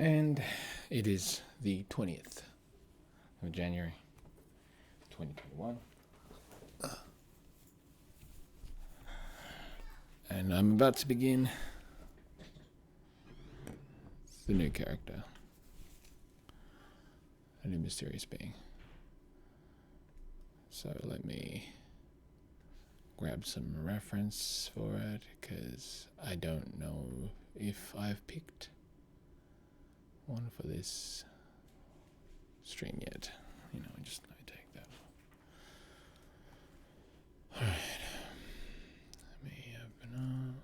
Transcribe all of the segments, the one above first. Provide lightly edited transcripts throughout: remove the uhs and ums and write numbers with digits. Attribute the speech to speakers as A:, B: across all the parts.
A: And it is the 20th of January, 2021. And I'm about to begin the new character. A new mysterious being. So let me grab some reference for it, because I don't know if I've picked one for this stream yet. You know, just let me take that one. Alright. Let me open up.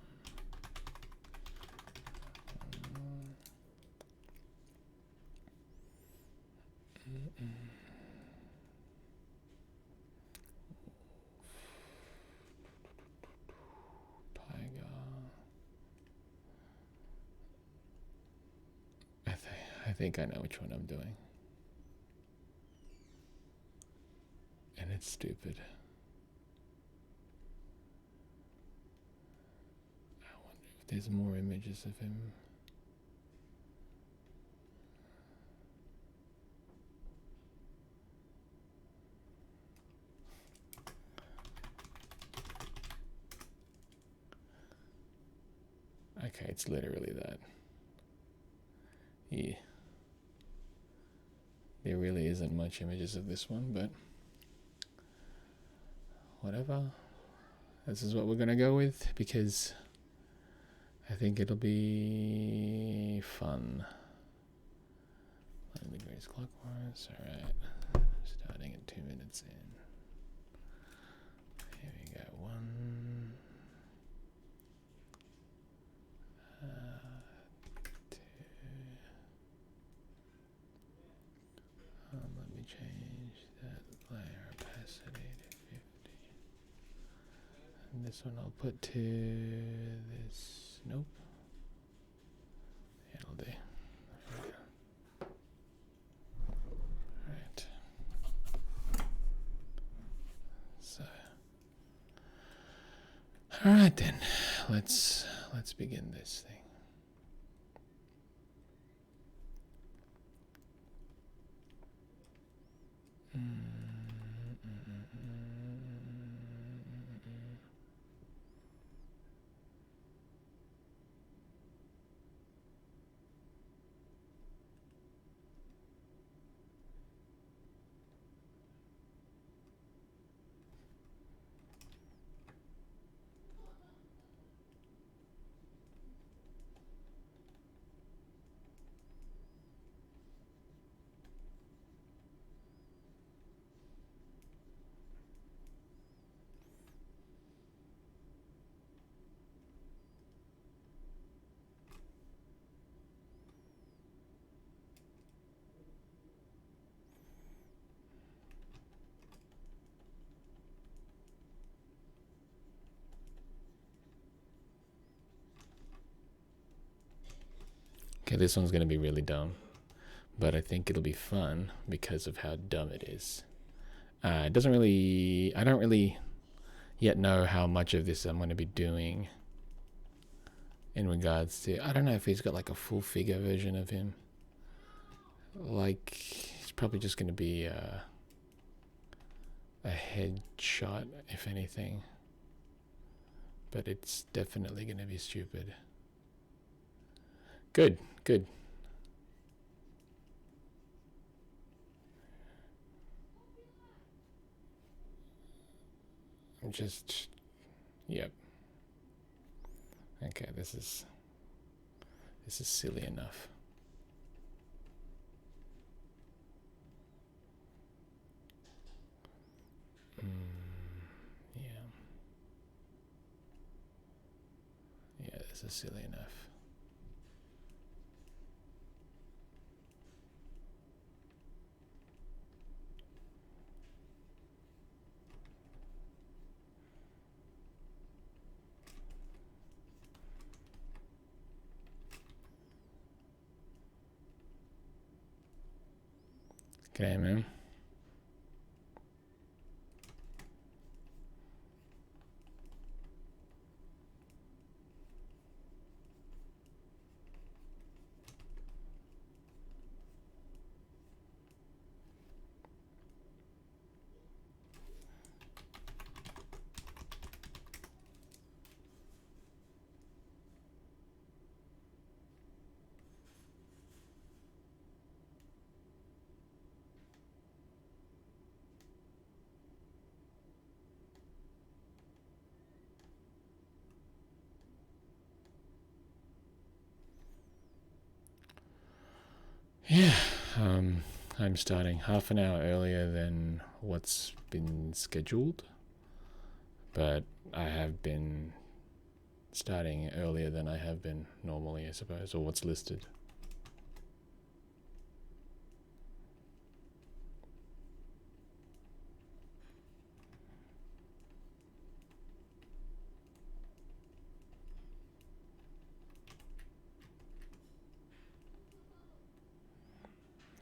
A: I think I know which one I'm doing. And it's stupid. I wonder if there's more images of him. Okay, it's literally that. Yeah. There really isn't much images of this one, but whatever. This is what we're gonna go with, because I think it'll be fun. Line degrees clockwise. Alright. Starting at 2 minutes in. Here we go. 1. 2. Let me change that layer opacity to 50. And this one I'll put to this. Nope. It'll do. There we go. Alright. So. Alright then. Let's begin this thing. Okay, this one's going to be really dumb, but I think it'll be fun because of how dumb it is. I don't really yet know how much of this I'm going to be doing in regards to, I don't know if he's got like a full figure version of him. Like, it's probably just going to be a headshot, if anything. But it's definitely going to be stupid. Good, good. Just, yep. Okay, this is silly enough. Yeah. Yeah, this is silly enough. Okay, man. Yeah, I'm starting half an hour earlier than what's been scheduled, but I have been starting earlier than I have been normally, I suppose, or what's listed.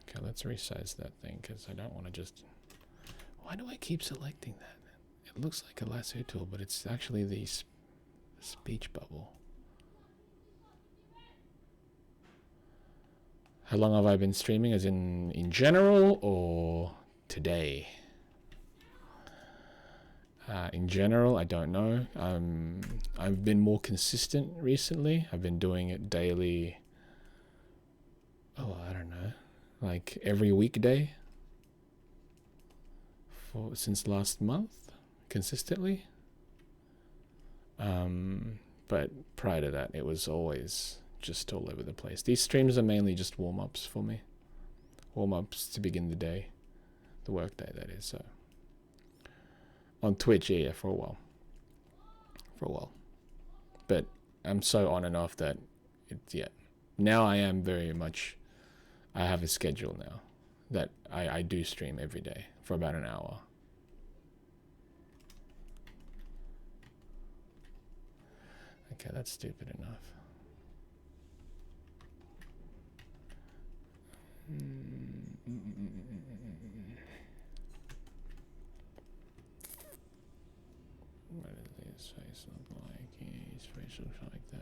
A: Okay, let's resize that thing because I don't want to just... Why do I keep selecting that? It looks like a lasso tool, but it's actually the speech bubble. How long have I been streaming, as in general or today? In general, I don't know. I've been more consistent recently. I've been doing it daily. Oh, I don't know, like every weekday since last month, consistently. But prior to that, it was always just all over the place. These streams are mainly just warm-ups for me. Warm-ups to begin the day, the work day, that is. So on Twitch, yeah, for a while. But I'm so on and off that yeah. Now I am very much, I have a schedule now that I do stream every day for about an hour. Okay, that's stupid enough. What does his face look like? Yeah, his face looks like that.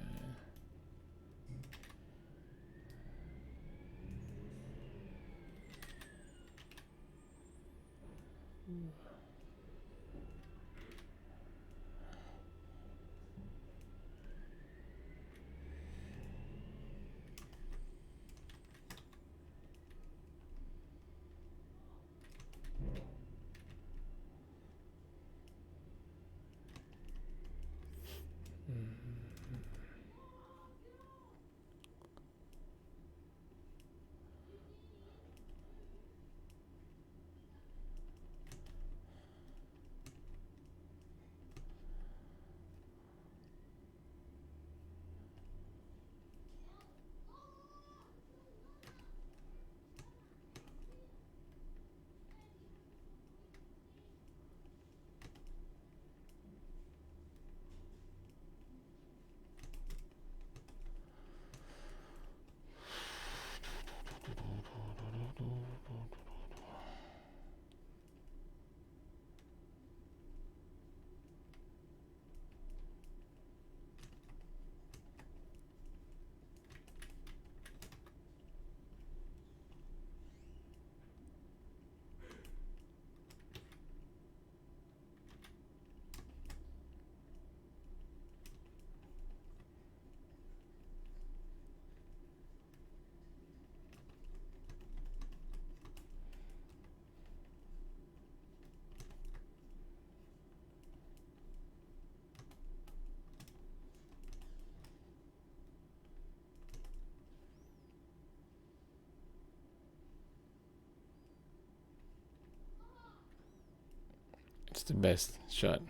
A: It's the best shot.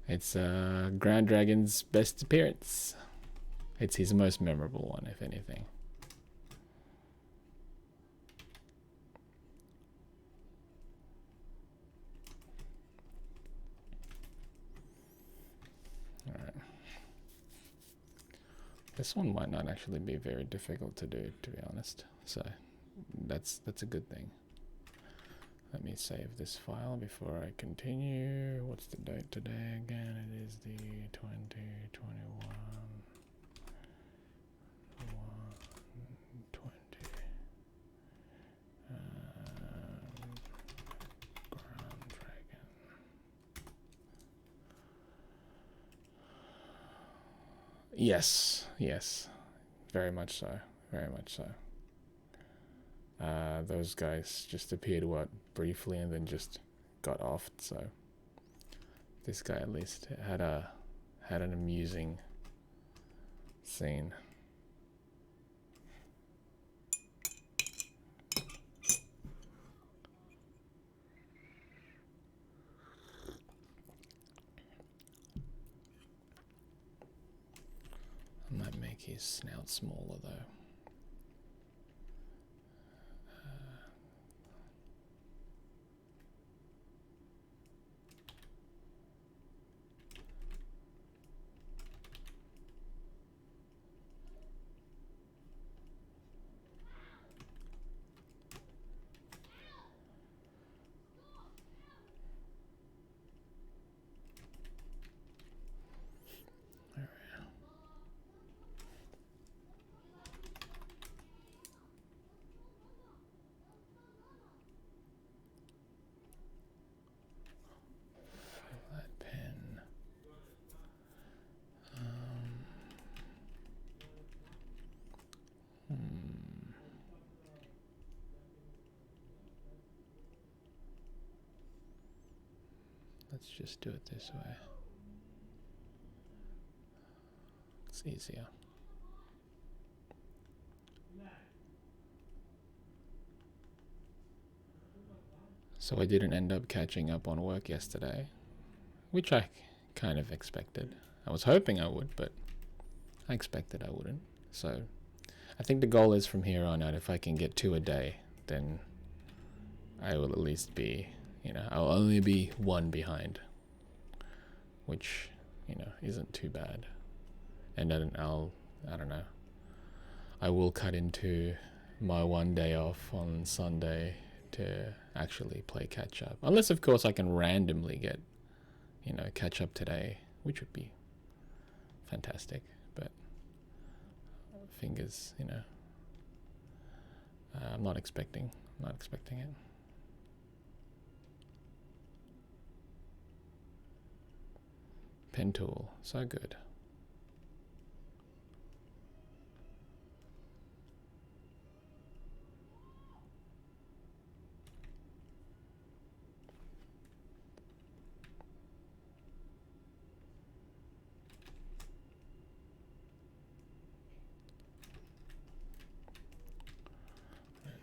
A: It's Grand Dragon's best appearance. It's his most memorable one, if anything. All right. This one might not actually be very difficult to do, to be honest. So that's a good thing. Let me save this file before I continue. What's the date today again? It is the 2021. 120. Grand Dragon. Yes, yes, very much so, very much so. Those guys just appeared briefly and then just got off. So this guy at least had an amusing scene. make his snout smaller though. Let's just do it this way. It's easier. So I didn't end up catching up on work yesterday, which I kind of expected. I was hoping I would, but I expected I wouldn't. So I think the goal is from here on out, if I can get 2 a day, then I will at least be, I'll only be 1 behind, which, isn't too bad. And then I don't know, I will cut into my 1 day off on Sunday to actually play catch up. Unless, of course, I can randomly get, catch up today, which would be fantastic. But fingers, I'm not expecting it. Pen tool, so good.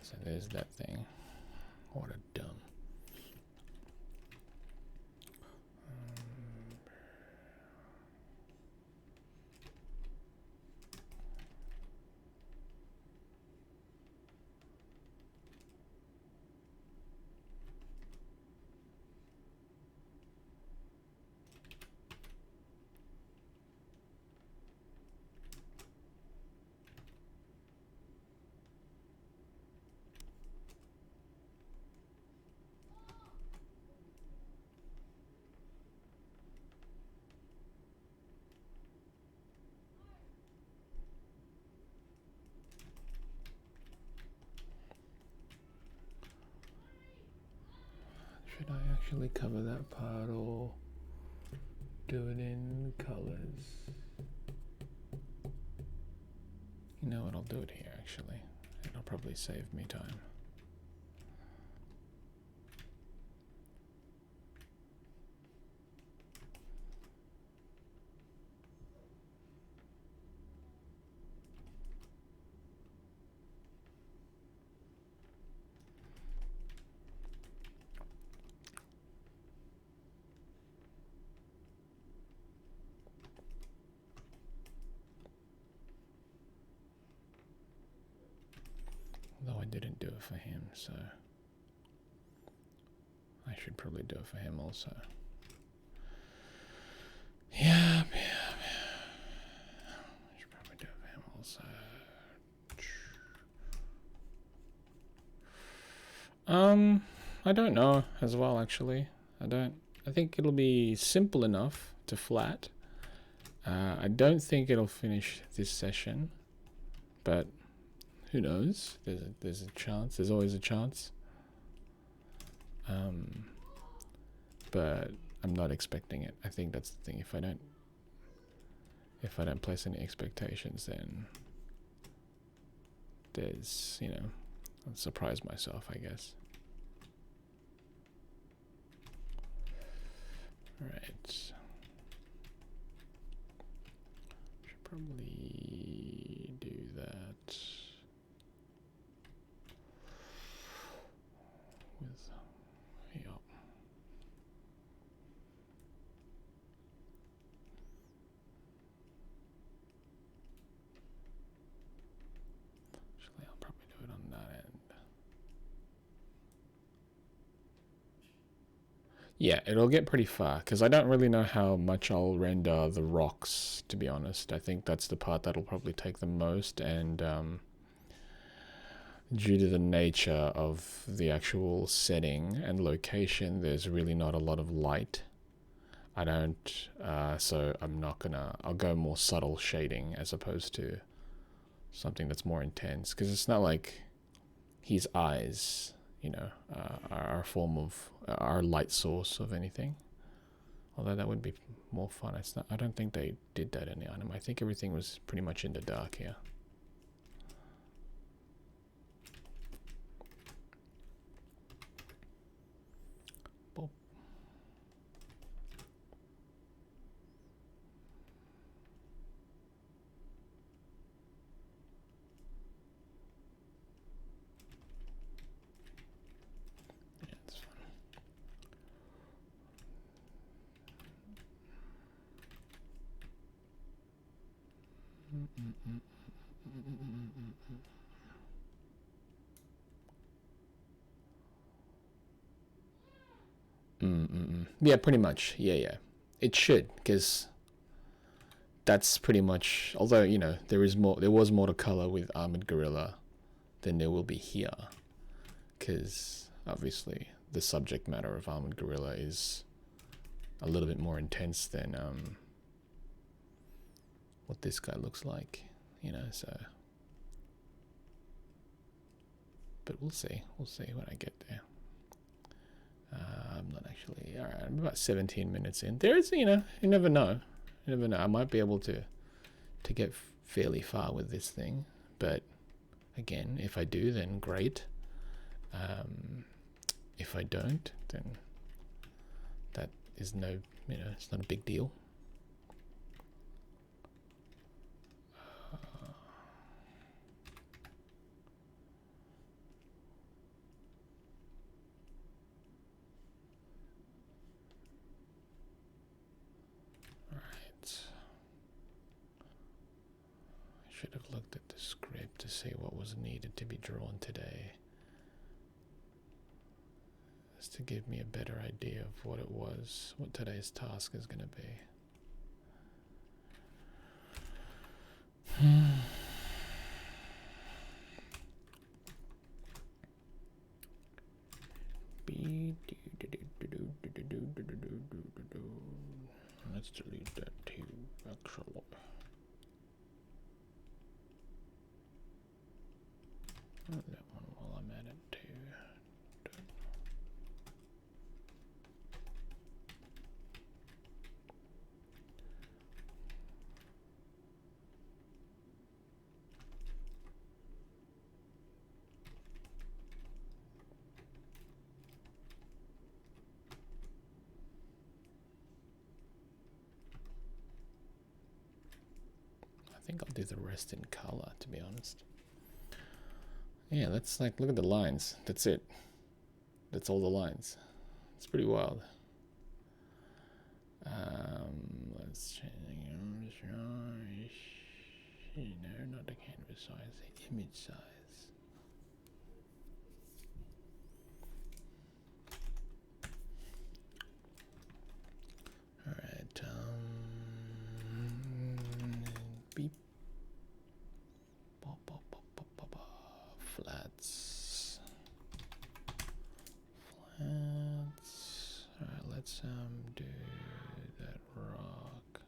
A: So there's that thing. What a dumb. Should I actually cover that part or do it in colors? You know what, I'll do it here actually. It'll probably save me time. Though I didn't do it for him, so I should probably do it for him also. Yeah. I should probably do it for him also. I don't know as well, actually. I think it'll be simple enough to flat. I don't think it'll finish this session, but who knows? There's a chance. There's always a chance. But I'm not expecting it. I think that's the thing. If I don't place any expectations, then there's, I'll surprise myself, I guess. Right. Should probably do that with, yeah. Yeah, it'll get pretty far, because I don't really know how much I'll render the rocks, to be honest. I think that's the part that'll probably take the most, and due to the nature of the actual setting and location, there's really not a lot of light. I don't, so I'm not gonna, I'll go more subtle shading as opposed to something that's more intense, because it's not like his eyes, you know, are a form of, our light source of anything. Although that would be more fun. It's not, I don't think they did that in the anime. I think everything was pretty much in the dark here. Yeah, pretty much. Yeah. It should, because that's pretty much. Although, you know, there was more to color with Armored Gorilla than there will be here, because obviously the subject matter of Armored Gorilla is a little bit more intense than what this guy looks like, you know. So, but we'll see when I get there. I'm not actually. All right, I'm about 17 minutes in. There's, you know, you never know. I might be able to get fairly far with this thing, but again, if I do, then great. If I don't, then that is no, you know, it's not a big deal. Should have looked at the script to see what was needed to be drawn today, just to give me a better idea of what it was, what today's task is going to be. Let's delete that too, actually. That one while I'm at it too. I think I'll do the rest in color, to be honest. Yeah, let's like look at the lines. That's it. That's all the lines. It's pretty wild. Let's change. No, not the canvas size, the image size. All right. Beep. Flats. All right, let's do that rock.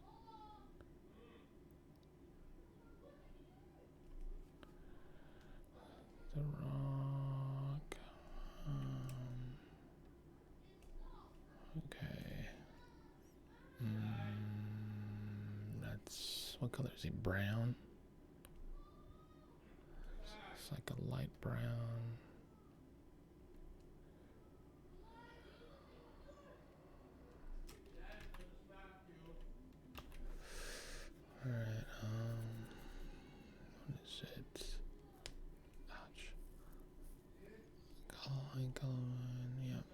A: The rock. Okay. That's, what color is it? Brown. It's like a light brown. All right. What is it? Ouch. Color. Yep.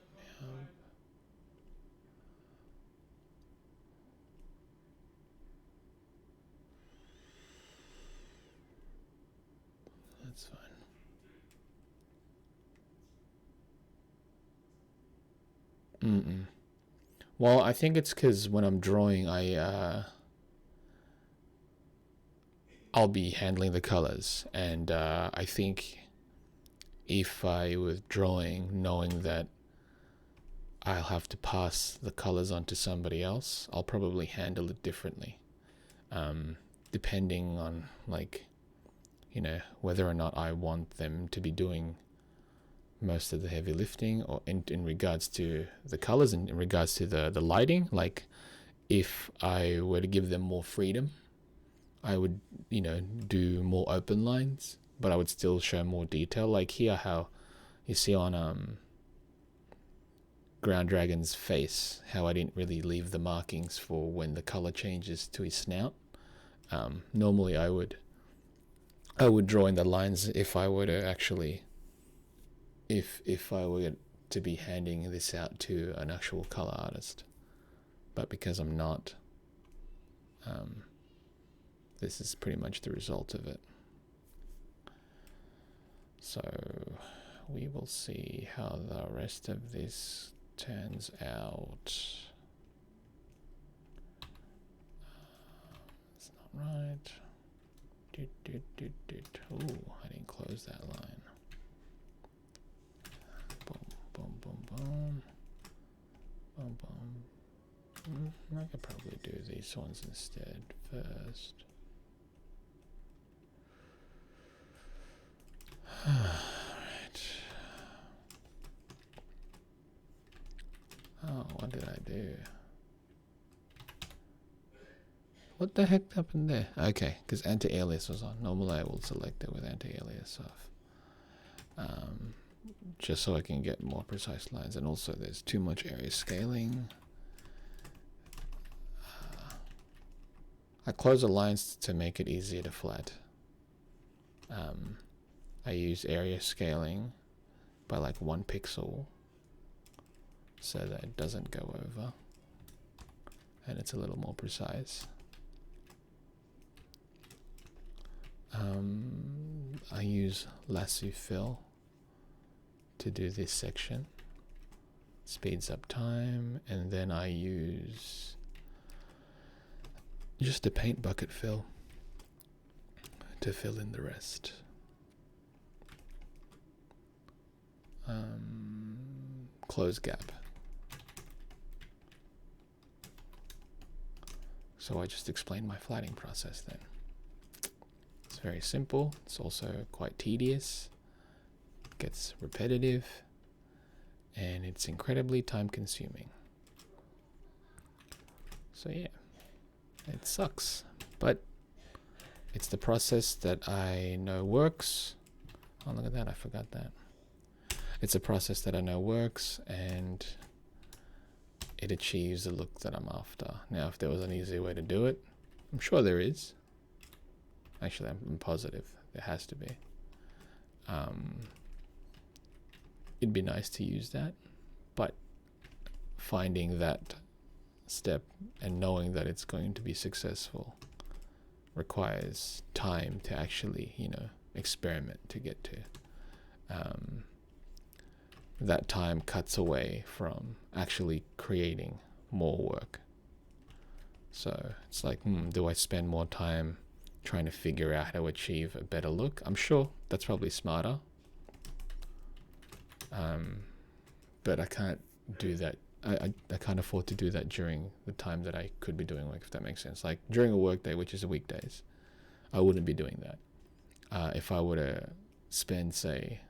A: That's fine. Well, I think it's because when I'm drawing, I'll be handling the colors, and I think if I was drawing knowing that I'll have to pass the colors on to somebody else, I'll probably handle it differently, depending on, like, you know, whether or not I want them to be doing most of the heavy lifting, or in regards to the colors, and in regards to the lighting. Like, if I were to give them more freedom, I would, you know, do more open lines, but I would still show more detail. Like here, how you see on Ground Dragon's face, how I didn't really leave the markings for when the color changes to his snout. Normally I would draw in the lines if I were to actually, if I were to be handing this out to an actual color artist. But because I'm not, this is pretty much the result of it. So we will see how the rest of this turns out. It's not right. Ooh, I didn't close that line. Boom, boom, boom, boom. Boom, boom. I could probably do these ones instead first. Alright. Oh, what did I do? What the heck happened there? Okay, because anti-alias was on. Normally I will select it with anti-alias off. Just so I can get more precise lines. And also there's too much area scaling. I close the lines to make it easier to flat. I use area scaling by like 1 pixel so that it doesn't go over, and it's a little more precise. I use lasso fill to do this section. Speeds up time, and then I use just a paint bucket fill to fill in the rest. Close gap. So I just explained my flatting process then. It's very simple. It's also quite tedious. It gets repetitive, and it's incredibly time consuming. So yeah, it sucks, but it's the process that I know works. Oh, look at that, I forgot that. It's a process that I know works, and it achieves the look that I'm after. Now, if there was an easier way to do it, I'm sure there is. Actually, I'm positive there has to be. It'd be nice to use that, but finding that step and knowing that it's going to be successful requires time to actually, you know, experiment to get to. That time cuts away from actually creating more work. So it's like, do I spend more time trying to figure out how to achieve a better look? I'm sure that's probably smarter. But I can't do that. I can't afford to do that during the time that I could be doing work, if that makes sense. Like during a work day, which is a weekdays, I wouldn't be doing that. If I were to spend, say,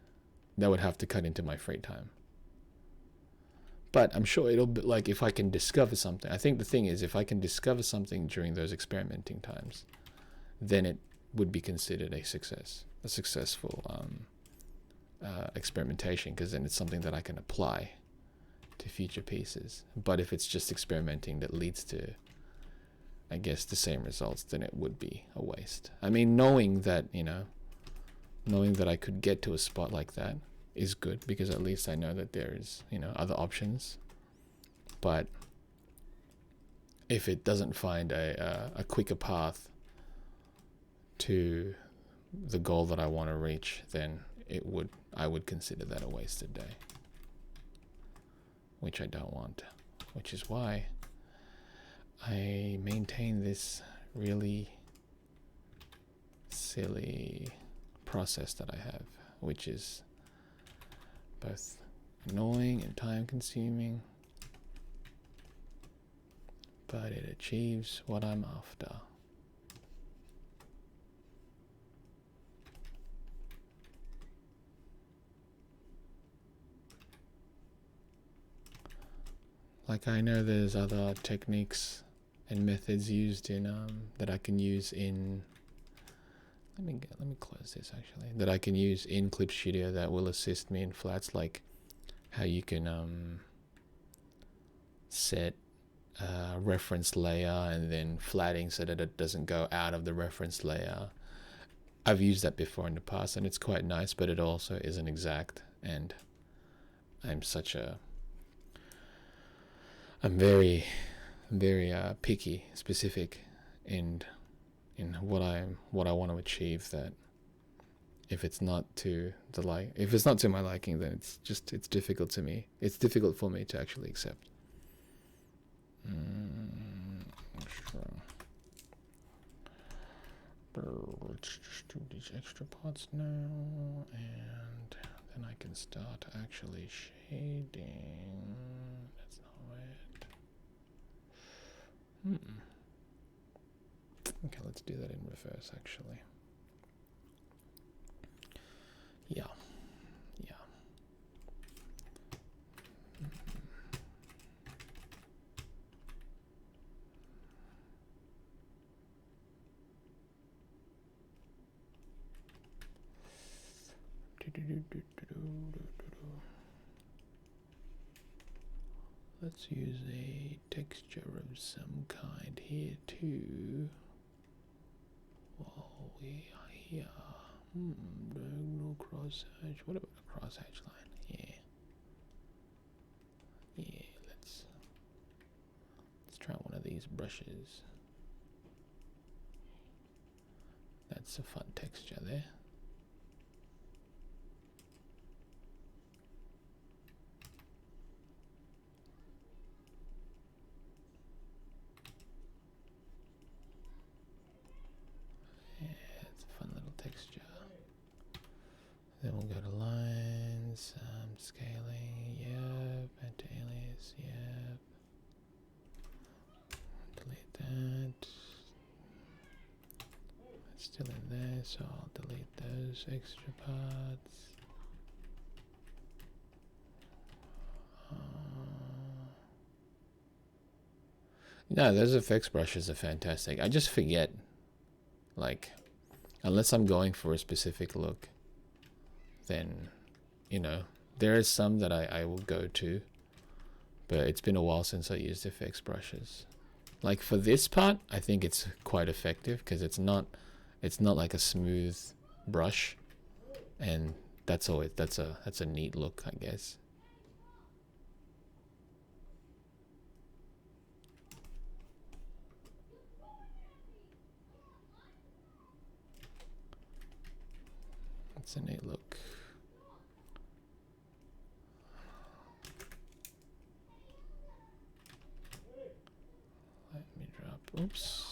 A: that would have to cut into my free time. But I'm sure it'll be like, if I can discover something. I think the thing is, if I can discover something during those experimenting times, then it would be considered a success, a successful experimentation, because then it's something that I can apply to future pieces. But if it's just experimenting that leads to, I guess, the same results, then it would be a waste. I mean, knowing that, you know, knowing that I could get to a spot like that is good, because at least I know that there is, you know, other options. But if it doesn't find a quicker path to the goal that I want to reach, then I would consider that a wasted day, which I don't want. which is why I maintain this really silly process that I have, which is both annoying and time consuming, but it achieves what I'm after. Like, I know there's other techniques and methods used in that I can use in, let me close this actually, that I can use in Clip Studio that will assist me in flats, like how you can set a reference layer and then flatting so that it doesn't go out of the reference layer. I've used that before in the past and it's quite nice, but it also isn't exact, and I'm very picky, specific in what I want to achieve, that if it's not to my liking, then it's difficult to me. It's difficult for me to actually accept. Let's just do these extra parts now, and then I can start actually shading. That's not it. Okay, let's do that in reverse actually. Yeah. Let's use a texture of some kind here too. While we are here. Diagonal cross hatch. What about a cross hatch line? Yeah, let's try one of these brushes. That's a fun texture there. Texture. Then we'll go to lines, scaling, yep, anti-alias, yep. Delete that. It's still in there, so I'll delete those extra parts. No, those effects brushes are fantastic. I just forget, like, unless I'm going for a specific look, then, you know, there are some that I will go to, but it's been a while since I used FX brushes. Like for this part, I think it's quite effective because it's not like a smooth brush, and that's a neat look, I guess. It's a neat look. Let me drop, oops.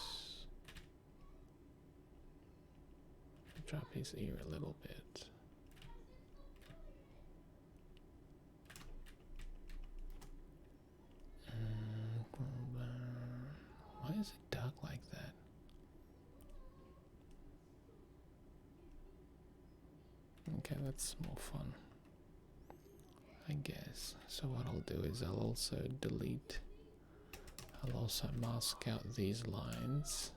A: Drop his ear a little bit. Why is it dark like that? Okay, that's more fun, I guess. So what I'll do is I'll also mask out these lines.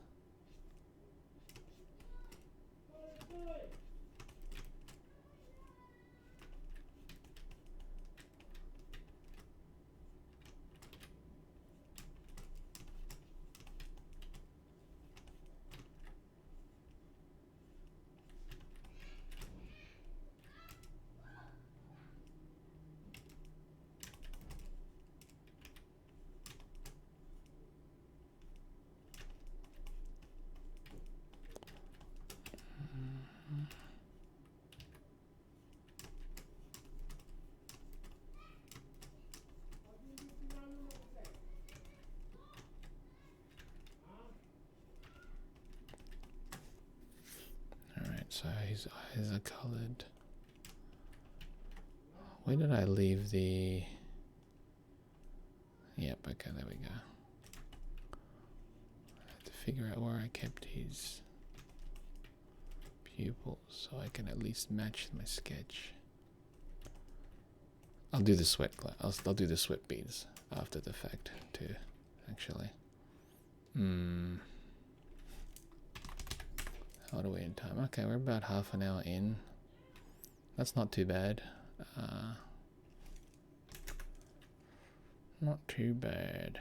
A: so his eyes are colored. Where did I leave the... Yep, okay, there we go. I have to figure out where I kept his pupils so I can at least match my sketch. I'll do the sweat I'll do the sweat beads after the fact too, actually. How do we in time? Okay, we're about half an hour in. That's not too bad. Not too bad.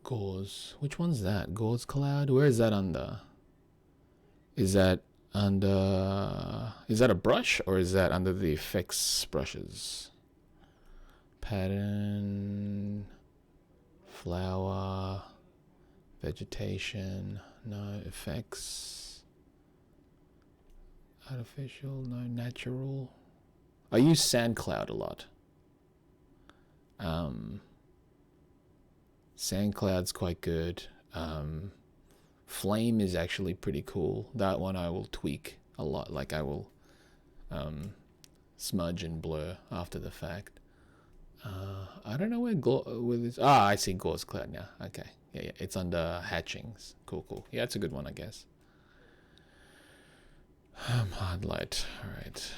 A: Gauze. Which one's that? Gauze cloud? Where is that under? Is that under... Is that a brush or is that under the effects brushes? Pattern... Flower... Vegetation... No. Effects... Artificial... No. Natural... I use sand cloud a lot. Sand cloud's quite good. Flame is actually pretty cool. That one I will tweak a lot. Like I will smudge and blur after the fact. I don't know where this. Ah, I see gauze cloud now. Okay, yeah, it's under hatchings. Cool. Yeah, it's a good one, I guess. Hard light. All right.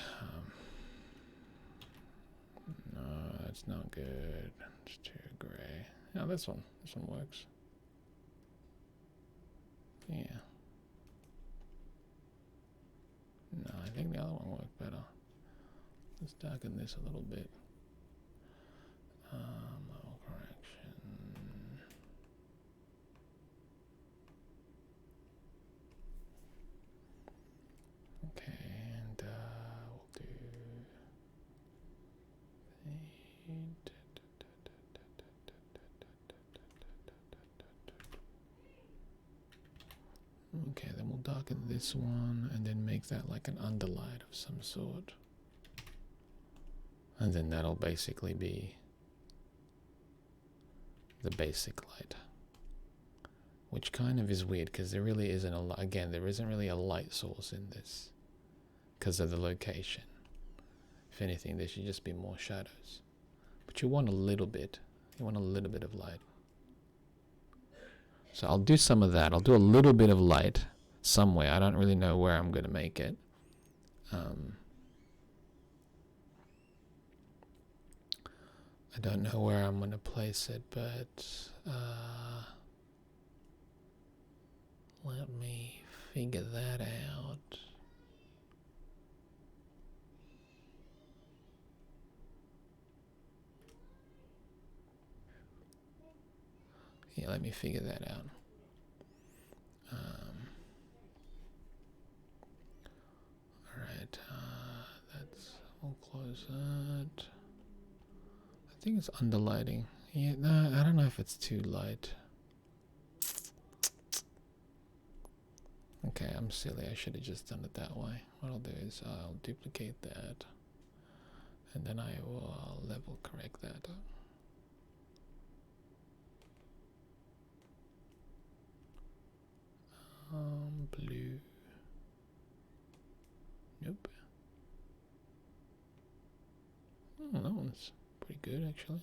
A: No, it's not good. It's too gray. Yeah, this one works. Yeah. No, I think the other one worked better. Let's darken this a little bit. Level correction. Okay, and we'll do okay, then we'll darken this one and then make that like an underlight of some sort. And then that'll basically be the basic light. Which kind of is weird because there really isn't a again, there isn't really a light source in this because of the location. If anything, there should just be more shadows. But you want a little bit. You want a little bit of light. So I'll do some of that. I'll do a little bit of light somewhere. I don't really know where I'm going to make it. I don't know where I'm going to place it, but let me figure that out. Yeah, let me figure that out. Alright, we'll close that. I think it's underlighting. Yeah, no, I don't know if it's too light. Okay, I'm silly. I should have just done it that way. What I'll do is I'll duplicate that. And then I will level correct that. Blue. Nope. Oh, that one's pretty good actually.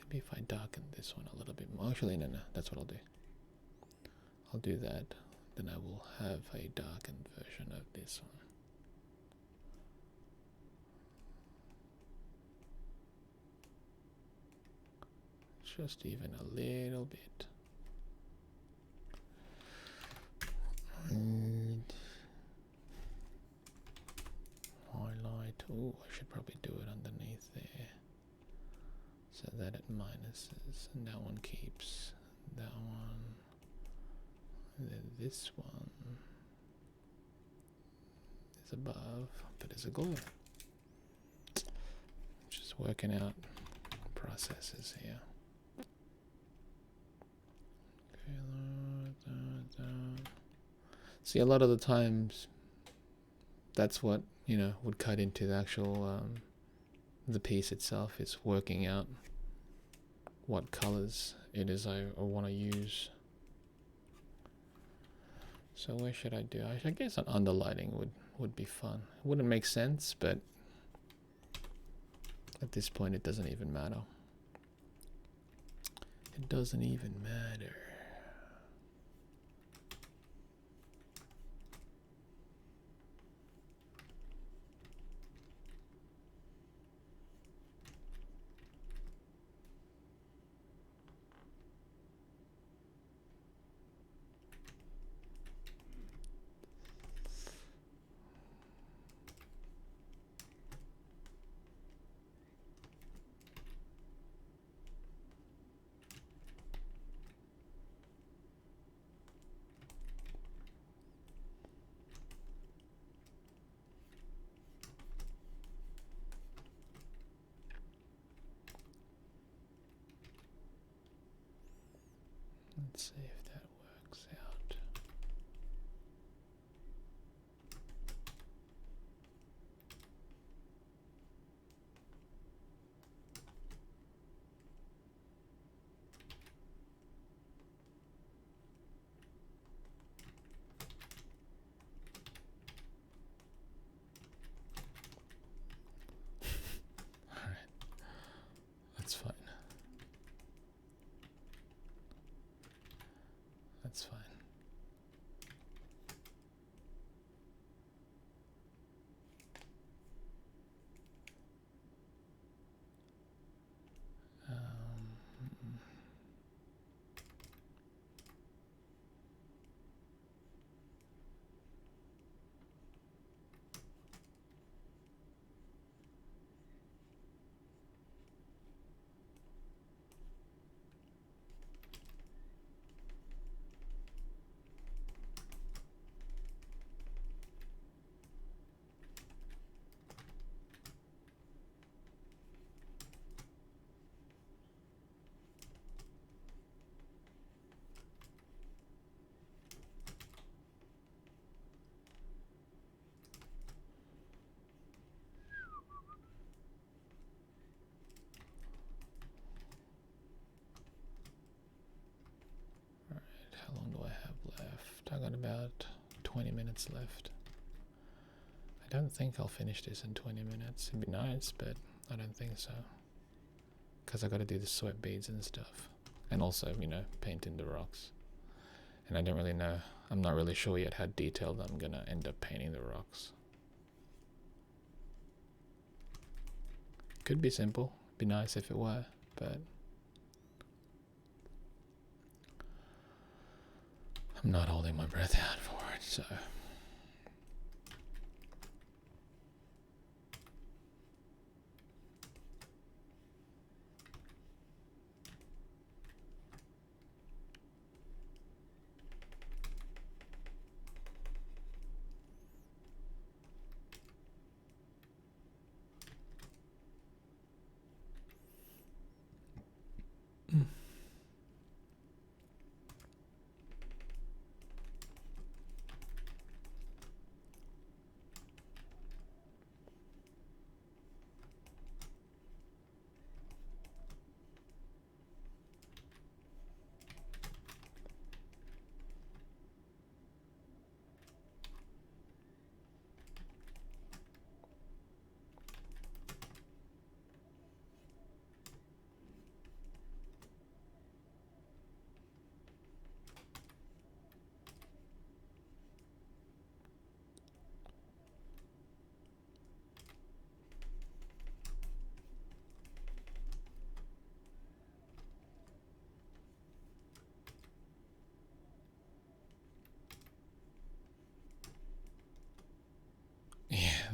A: Maybe if I darken this one a little bit more. Actually, no, that's what I'll do. I'll do that. Then I will have a darkened version of this one. just even a little bit. And highlight. Oh, I should probably do it underneath there, so that it minuses, and that one keeps. That one, and then this one is above, but it's a glue. Just working out processes here. Okay, see, a lot of the times, that's what, you know, would cut into the actual the piece itself, is working out what colors it is I want to use. So where should I do? I guess an underlighting would be fun. It wouldn't make sense, but at this point it doesn't even matter. It doesn't even matter. Let's see if that works out. All right, that's fine. That's fine. How long do I have left? I got about 20 minutes left. I don't think I'll finish this in 20 minutes. It'd be nice, but I don't think so. Because I got to do the sweat beads and stuff. And also, you know, painting the rocks. And I don't really know. I'm not really sure yet how detailed I'm going to end up painting the rocks. Could be simple. Be nice if it were, but I'm not holding my breath out for it, so.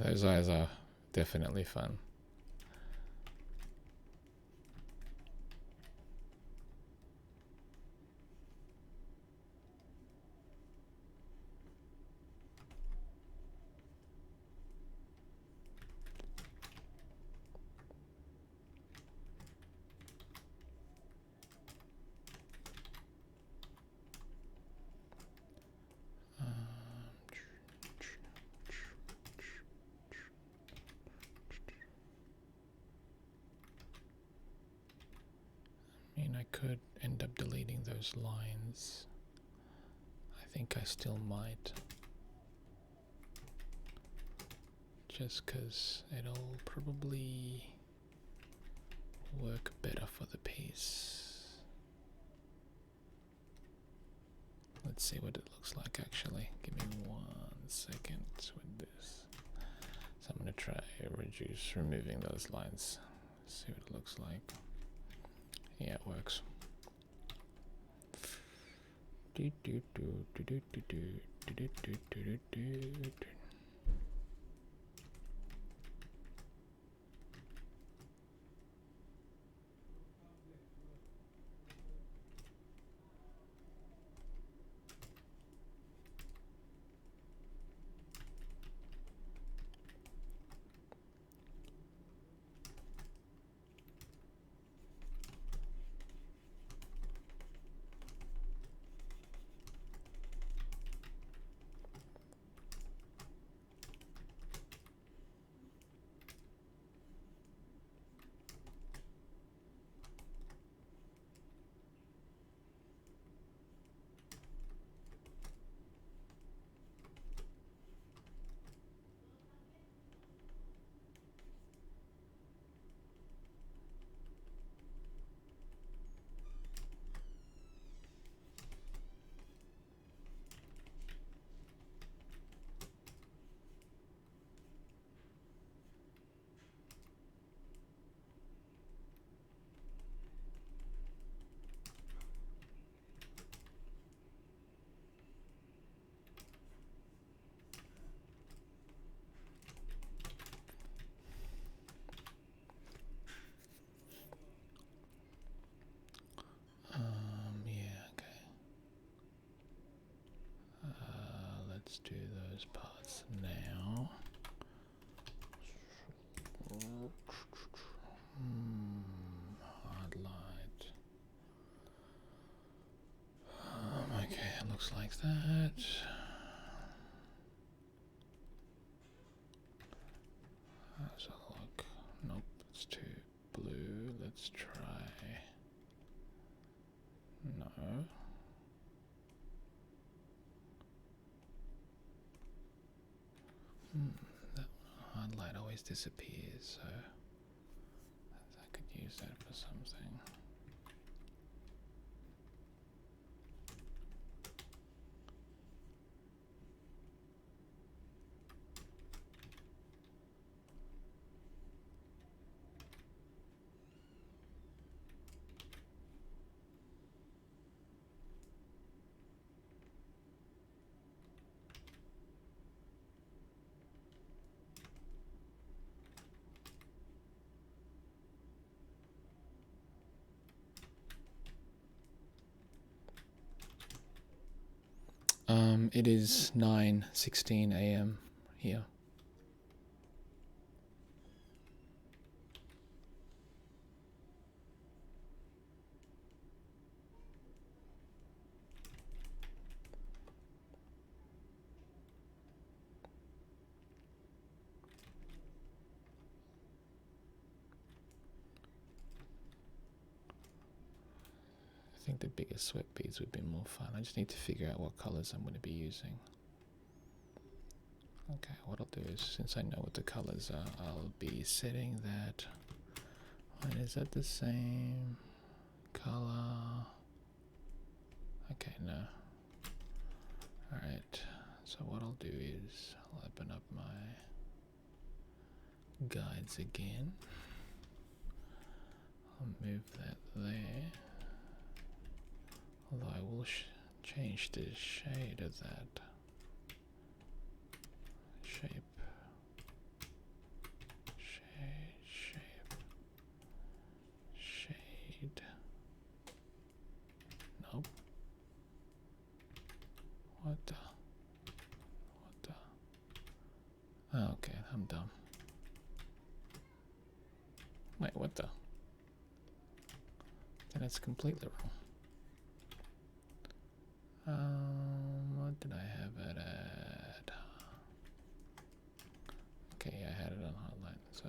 A: those eyes are definitely fun. I could end up deleting those lines. I think I still might. Just because it'll probably work better for the piece. Let's see what it looks like actually. Give me 1 second with this. So I'm going to try removing those lines. See what it looks like. Yeah, it works. Let's do those parts now. Hard light. Okay, it looks like that. Let's have a look. Nope, it's too blue. Let's try. No. That hard light always disappears, so I could use that for something. It is 9:16 a.m. here. I think the bigger sweat beads would be more fun. I just need to figure out what colors I'm going to be using. Okay, what I'll do is, since I know what the colors are, I'll be setting that. Wait, is that the same color? Okay, no. Alright, so what I'll do is, I'll open up my guides again. I'll move that there. Although I will change the shade of that shape. Wait, what the? Then it's completely wrong. What did I have it at? Okay, I had it on hotline, so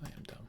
A: I am dumb.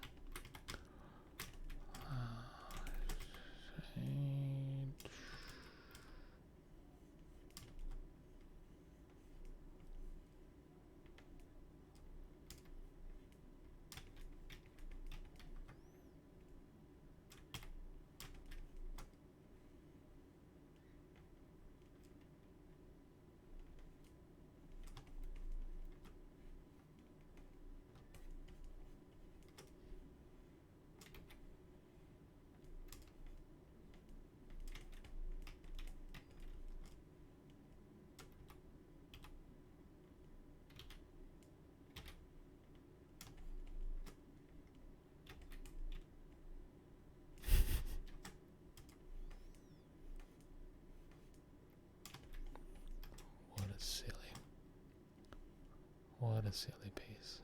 A: What a silly piece.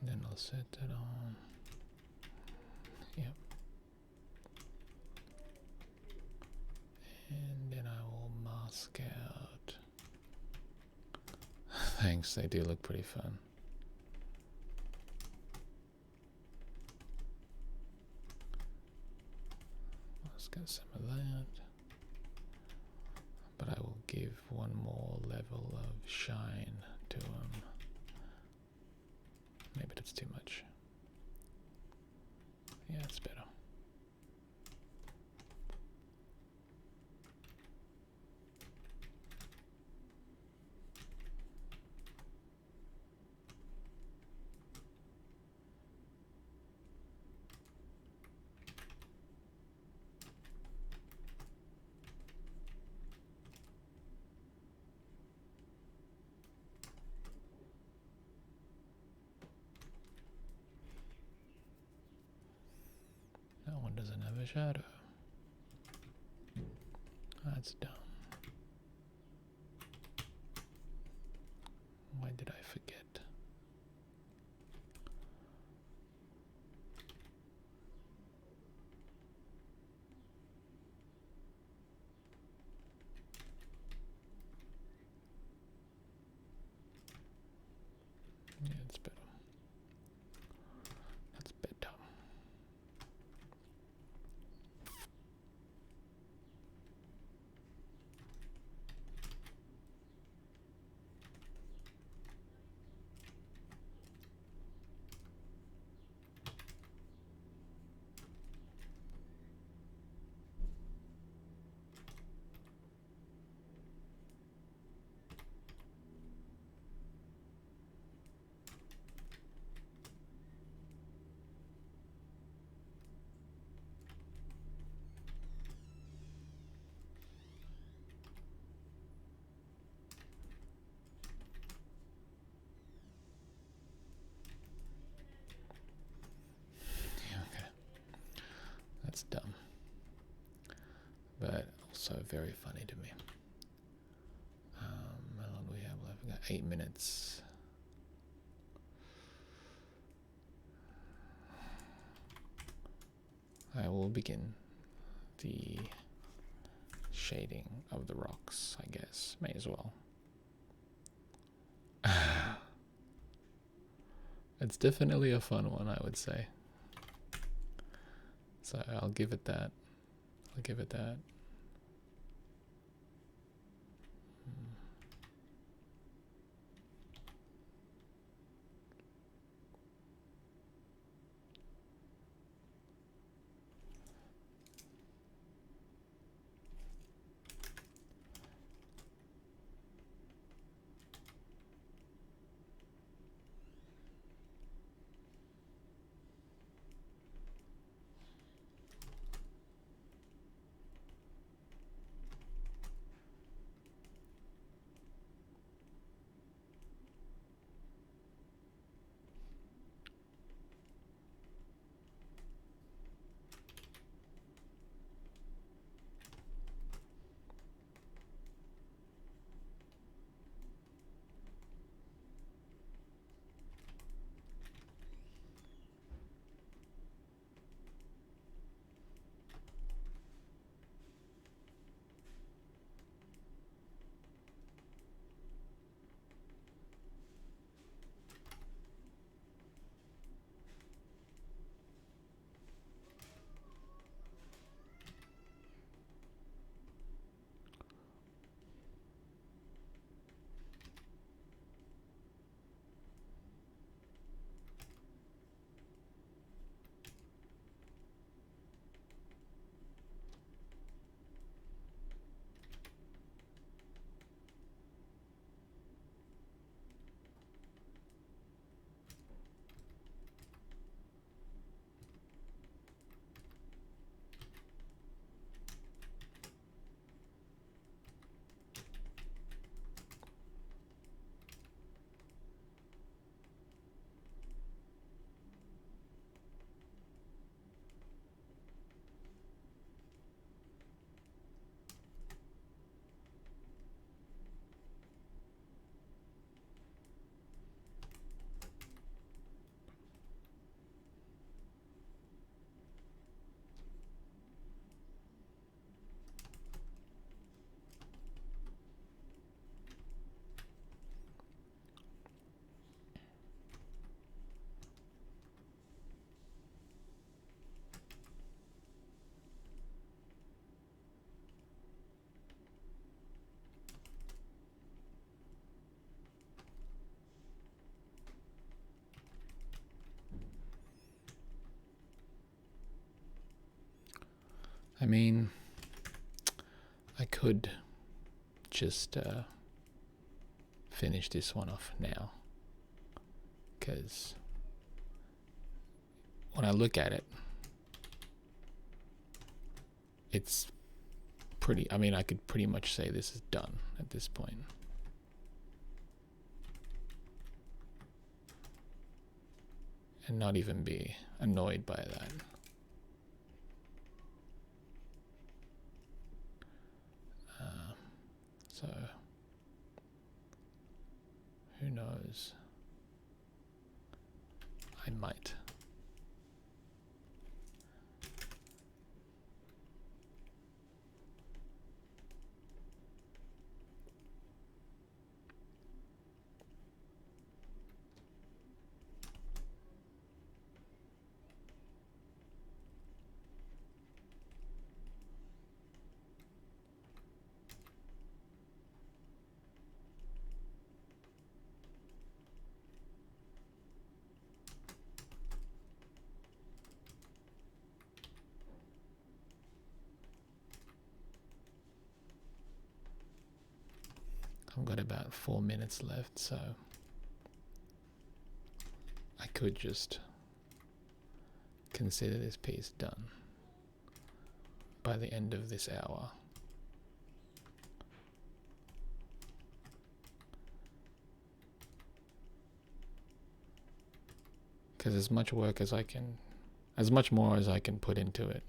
A: Then I'll set that on. Yep. And then I will mask out. Thanks, they do look pretty fun. Mask out some of that. But I will give one more level of shine to them. Maybe that's too much. Yeah, it's better. That one doesn't have a shadow. That's dumb. Why did I forget? Yeah, it's better. That's better. That's dumb. But also very funny to me. How long do we have left? We got 8 minutes. I will begin the shading of the rocks, I guess. May as well. It's definitely a fun one, I would say. So I'll give it that. I'll give it that. I mean, I could just finish this one off now, because when I look at it, it's pretty, I mean, I could pretty much say this is done at this point. And not even be annoyed by that. So, who knows? I might. I've got about 4 minutes left, so I could just consider this piece done by the end of this hour. Because as much work as I can, as much more as I can put into it,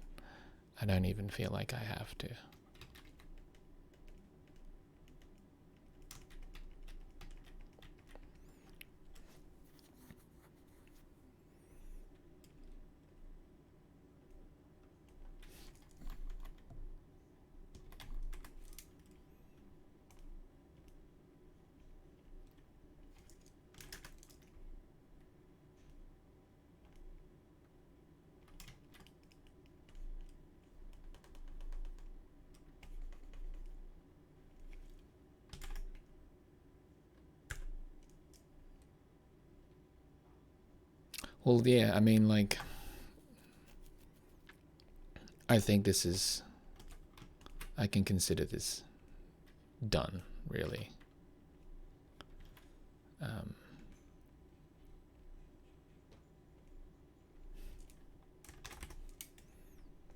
A: I don't even feel like I have to. Well, yeah, I mean, like, I think this is, I can consider this done, really.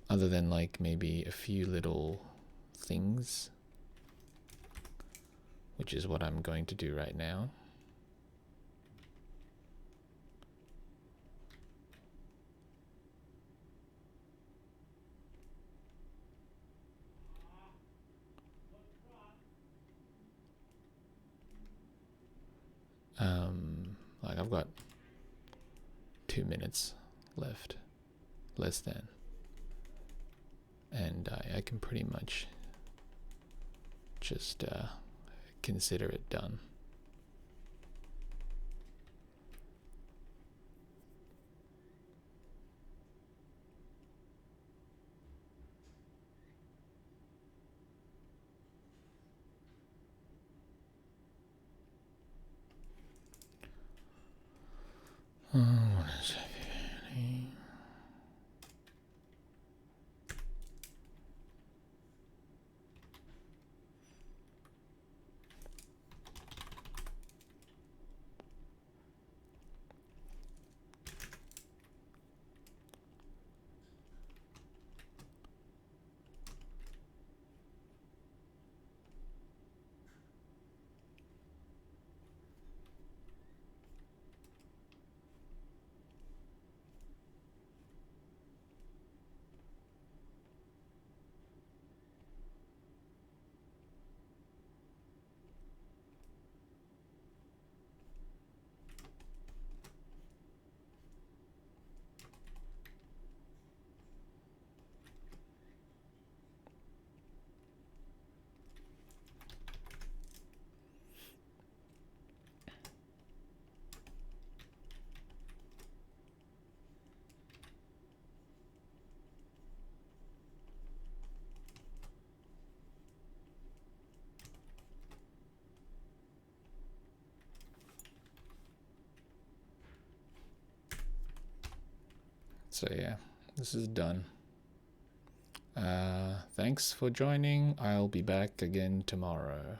A: Other than, like, maybe a few little things, which is what I'm going to do right now. Like, I've got 2 minutes left, less than, and I can pretty much just consider it done. What is happening? So yeah, this is done. Thanks for joining. I'll be back again tomorrow.